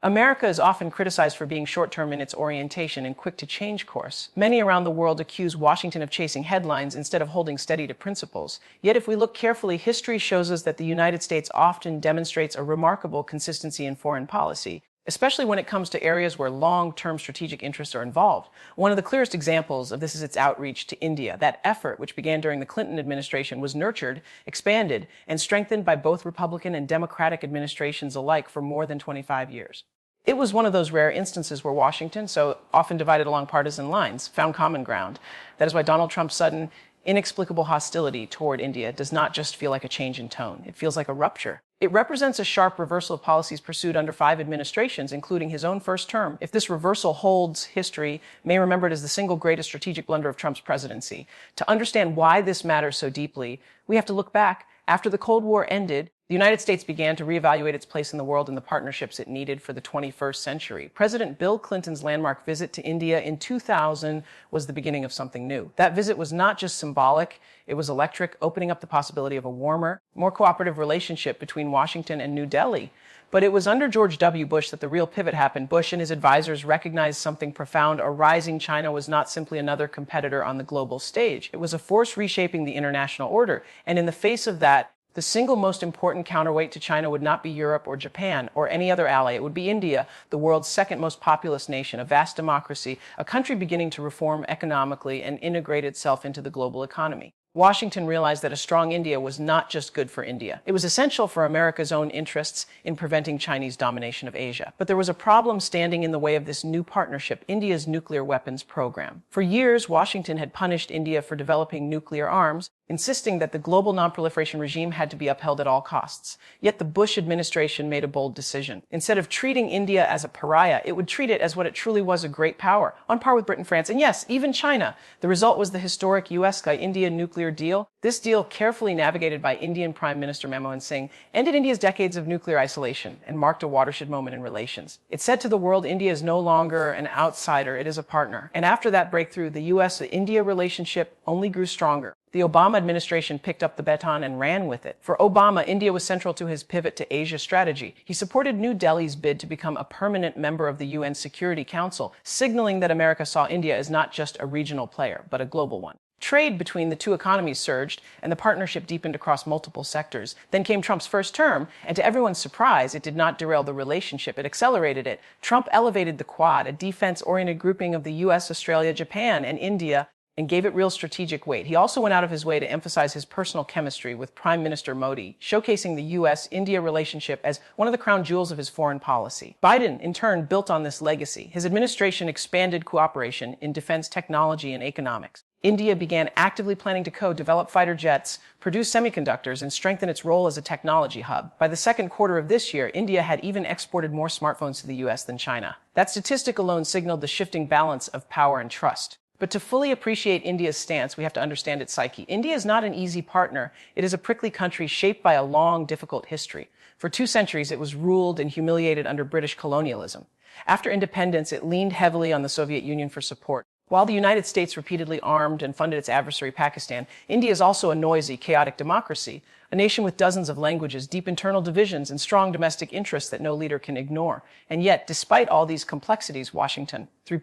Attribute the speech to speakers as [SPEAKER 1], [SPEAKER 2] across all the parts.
[SPEAKER 1] America is often criticized for being short-term in its orientation and quick to change course. Many around the world accuse Washington of chasing headlines instead of holding steady to principles. Yet if we look carefully, history shows us that the United States often demonstrates a remarkable consistency in foreign policy, especially when it comes to areas where long-term strategic interests are involved. One of the clearest examples of this is its outreach to India. That effort, which began during the Clinton administration, was nurtured, expanded, and strengthened by both Republican and Democratic administrations alike for more than 25 years. It was one of those rare instances where Washington, so often divided along partisan lines, found common ground. That is why Donald Trump's sudden, inexplicable hostility toward India does not just feel like a change in tone. It feels like a rupture. It represents a sharp reversal of policies pursued under 5 administrations, including his own first term. If this reversal holds, history may remember it as the single greatest strategic blunder of Trump's presidency. To understand why this matters so deeply, we have to look back. After the Cold War ended, the United States began to reevaluate its place in the world and the partnerships it needed for the 21st century. President Bill Clinton's landmark visit to India in 2000 was the beginning of something new. That visit was not just symbolic, it was electric, opening up the possibility of a warmer, more cooperative relationship between Washington and New Delhi. But it was under George W. Bush that the real pivot happened. Bush and his advisors recognized something profound. A rising China was not simply another competitor on the global stage. It was a force reshaping the international order. And in the face of that, the single most important counterweight to China would not be Europe or Japan or any other ally. It would be India, the world's second most populous nation, a vast democracy, a country beginning to reform economically and integrate itself into the global economy. Washington realized that a strong India was not just good for India. It was essential for America's own interests in preventing Chinese domination of Asia. But there was a problem standing in the way of this new partnership, India's nuclear weapons program. For years, Washington had punished India for developing nuclear arms, insisting that the global nonproliferation regime had to be upheld at all costs. Yet the Bush administration made a bold decision. Instead of treating India as a pariah, it would treat it as what it truly was, a great power, on par with Britain, France, and yes, even China. The result was the historic U.S.-India nuclear deal. This deal, carefully navigated by Indian Prime Minister Manmohan Singh, ended India's decades of nuclear isolation and marked a watershed moment in relations. It said to the world, India is no longer an outsider, it is a partner. And after that breakthrough, the U.S.-India relationship only grew stronger. The Obama administration picked up the baton and ran with it. For Obama, India was central to his pivot to Asia strategy. He supported New Delhi's bid to become a permanent member of the UN Security Council, signaling that America saw India as not just a regional player, but a global one. Trade between the two economies surged, and the partnership deepened across multiple sectors. Then came Trump's first term, and to everyone's surprise, it did not derail the relationship. It accelerated it. Trump elevated the Quad, a defense-oriented grouping of the U.S., Australia, Japan, and India, and gave it real strategic weight. He also went out of his way to emphasize his personal chemistry with Prime Minister Modi, showcasing the U.S.-India relationship as one of the crown jewels of his foreign policy. Biden, in turn, built on this legacy. His administration expanded cooperation in defense technology and economics. India began actively planning to co-develop fighter jets, produce semiconductors, and strengthen its role as a technology hub. By the second quarter of this year, India had even exported more smartphones to the U.S. than China. That statistic alone signaled the shifting balance of power and trust. But to fully appreciate India's stance, we have to understand its psyche. India is not an easy partner. It is a prickly country shaped by a long, difficult history. For 2 centuries, it was ruled and humiliated under British colonialism. After independence, it leaned heavily on the Soviet Union for support. While the United States repeatedly armed and funded its adversary Pakistan, India is also a noisy, chaotic democracy, a nation with dozens of languages, deep internal divisions, and strong domestic interests that no leader can ignore. And yet, despite all these complexities, Washington, through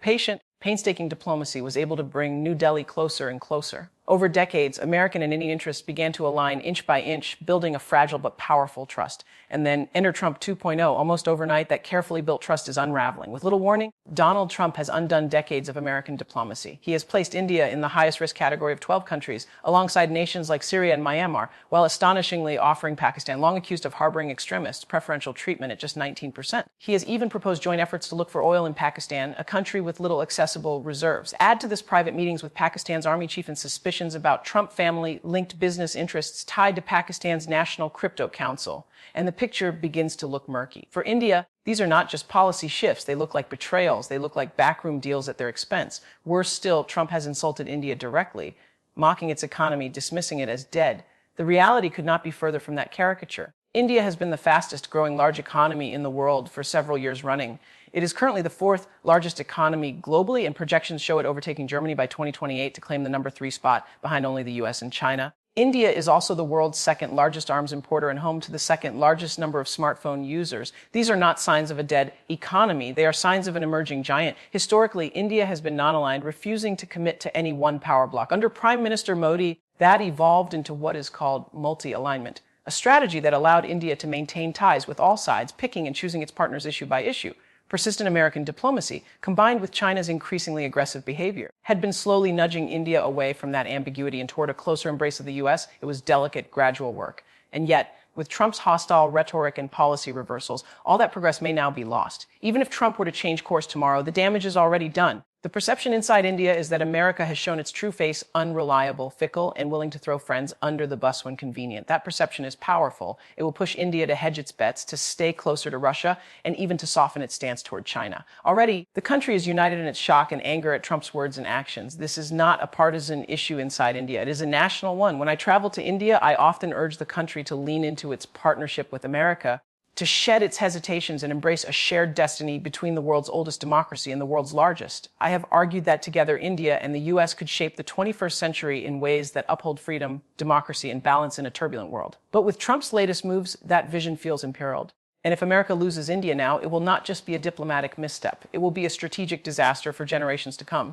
[SPEAKER 1] painstaking diplomacy, was able to bring New Delhi closer and closer. Over decades, American and Indian interests began to align inch by inch, building a fragile but powerful trust. And then enter Trump 2.0. Almost overnight, that carefully built trust is unraveling. With little warning, Donald Trump has undone decades of American diplomacy. He has placed India in the highest risk category of 12 countries, alongside nations like Syria and Myanmar, while astonishingly offering Pakistan, long accused of harboring extremists, preferential treatment at just 19%. He has even proposed joint efforts to look for oil in Pakistan, a country with little accessible reserves. Add to this private meetings with Pakistan's army chief and suspicions about Trump family-linked business interests tied to Pakistan's National Crypto Council, and the picture begins to look murky. For India, these are not just policy shifts. They look like betrayals. They look like backroom deals at their expense. Worse still, Trump has insulted India directly, mocking its economy, dismissing it as dead. The reality could not be further from that caricature. India has been the fastest growing large economy in the world for several years running. It is currently the 4th largest economy globally, and projections show it overtaking Germany by 2028 to claim the number 3 spot behind only the U.S. and China. India is also the world's second largest arms importer and home to the second largest number of smartphone users. These are not signs of a dead economy. They are signs of an emerging giant. Historically, India has been non-aligned, refusing to commit to any one power bloc. Under Prime Minister Modi, that evolved into what is called multi-alignment, a strategy that allowed India to maintain ties with all sides, picking and choosing its partners issue by issue. Persistent American diplomacy, combined with China's increasingly aggressive behavior, had been slowly nudging India away from that ambiguity and toward a closer embrace of the U.S. It was delicate, gradual work. And yet, with Trump's hostile rhetoric and policy reversals, all that progress may now be lost. Even if Trump were to change course tomorrow, the damage is already done. The perception inside India is that America has shown its true face: unreliable, fickle, and willing to throw friends under the bus when convenient. That perception is powerful. It will push India to hedge its bets, to stay closer to Russia, and even to soften its stance toward China. Already, the country is united in its shock and anger at Trump's words and actions. This is not a partisan issue inside India. It is a national one. When I travel to India, I often urge the country to lean into its partnership with America, to shed its hesitations and embrace a shared destiny between the world's oldest democracy and the world's largest. I have argued that together India and the U.S. could shape the 21st century in ways that uphold freedom, democracy, and balance in a turbulent world. But with Trump's latest moves, that vision feels imperiled. And if America loses India now, it will not just be a diplomatic misstep. It will be a strategic disaster for generations to come.